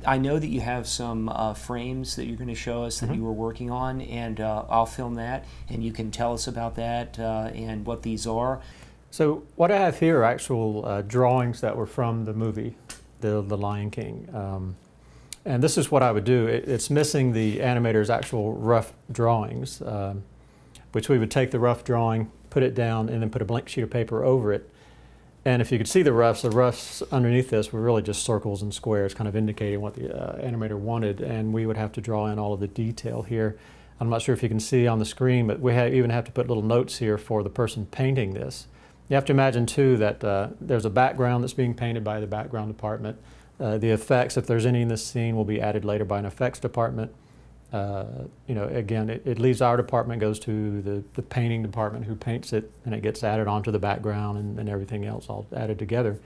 I know that you have some frames that you're going to show us that you were working on, and I'll film that, and you can tell us about that and what these are. So what I have here are actual drawings that were from the movie, The Lion King. And this is what I would do. It's missing the animator's actual rough drawings, which we would take the rough drawing, put it down, and then put a blank sheet of paper over it. And if you could see the roughs underneath this were really just circles and squares, kind of indicating what the animator wanted, and we would have to draw in all of the detail here. I'm not sure if you can see on the screen, but we even have to put little notes here for the person painting this. You have to imagine, too, that there's a background that's being painted by the background department. The effects, if there's any in this scene, will be added later by an effects department. You know, again, it leaves our department, goes to the painting department who paints it, and it gets added onto the background and everything else all added together.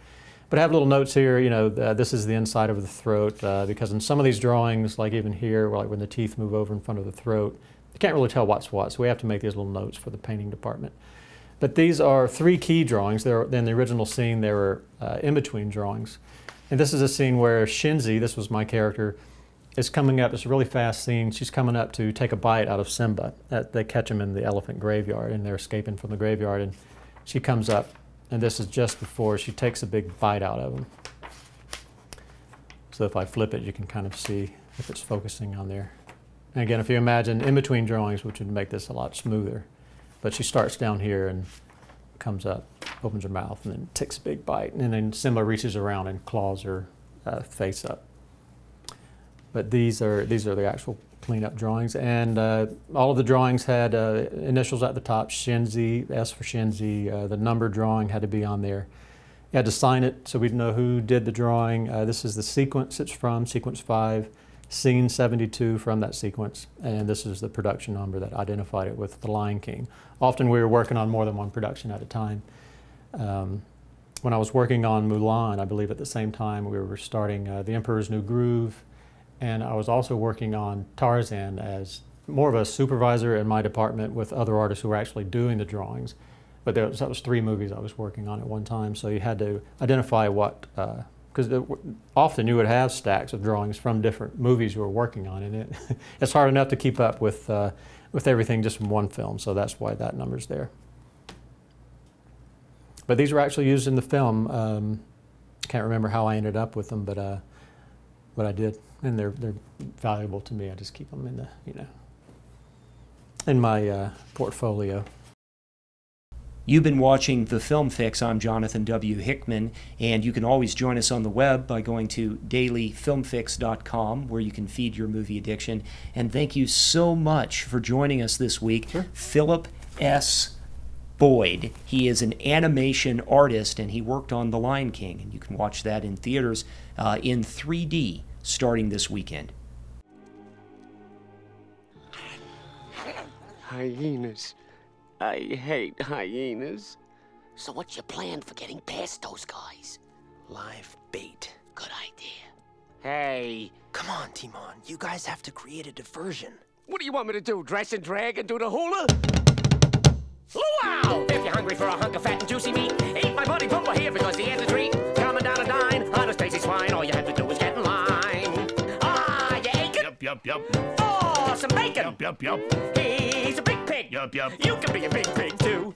But I have little notes here, you know, this is the inside of the throat, because in some of these drawings, like even here, like when the teeth move over in front of the throat, you can't really tell what's what, so we have to make these little notes for the painting department. But these are 3 key drawings. In the original scene, there were in-between drawings. And this is a scene where Shinzi, this was my character, is coming up. It's a really fast scene. She's coming up to take a bite out of Simba. They catch him in the elephant graveyard, and they're escaping from the graveyard. And she comes up, and this is just before she takes a big bite out of him. So if I flip it, you can kind of see if it's focusing on there. And again, if you imagine in-between drawings, which would make this a lot smoother. But she starts down here and comes up, opens her mouth, and then takes a big bite. And then Simba reaches around and claws her face up. But these are the actual cleanup drawings, and all of the drawings had initials at the top, Shinzi, S for Shinzi. The number drawing had to be on there. You had to sign it so we'd know who did the drawing. This is the sequence it's from, sequence 5, scene 72 from that sequence, and this is the production number that identified it with The Lion King. Often we were working on more than one production at a time. When I was working on Mulan, I believe at the same time we were starting The Emperor's New Groove, and I was also working on Tarzan as more of a supervisor in my department with other artists who were actually doing the drawings. But that was 3 movies I was working on at one time, so you had to identify what, because often you would have stacks of drawings from different movies you were working on, and it's hard enough to keep up with everything just from one film, so that's why that number's there. But these were actually used in the film. Can't remember how I ended up with them, but I did. And they're valuable to me. I just keep them in the, you know, in my portfolio. You've been watching The Film Fix. I'm Jonathan W. Hickman, and you can always join us on the web by going to DailyFilmFixdotcom, where you can feed your movie addiction. And thank you so much for joining us this week, Sure. Philip S. Boyd. He is an animation artist, and he worked on The Lion King, and you can watch that in theaters in 3D starting this weekend. Hyenas. I hate hyenas. So what's your plan for getting past those guys? Live bait. Good idea. Hey, Come on, Timon. You guys have to create a diversion. what do you want me to do? Dress and drag and do the hula? Luau! If you're hungry for a hunk of fat and juicy meat, eat my buddy Pumper here because he has a treat. Coming down to dine on a Stacy swine, all you have to do is get in line. Ah, you aching? Yup. For some bacon. Yup. He's a big pig. Yup. You can be a big pig too.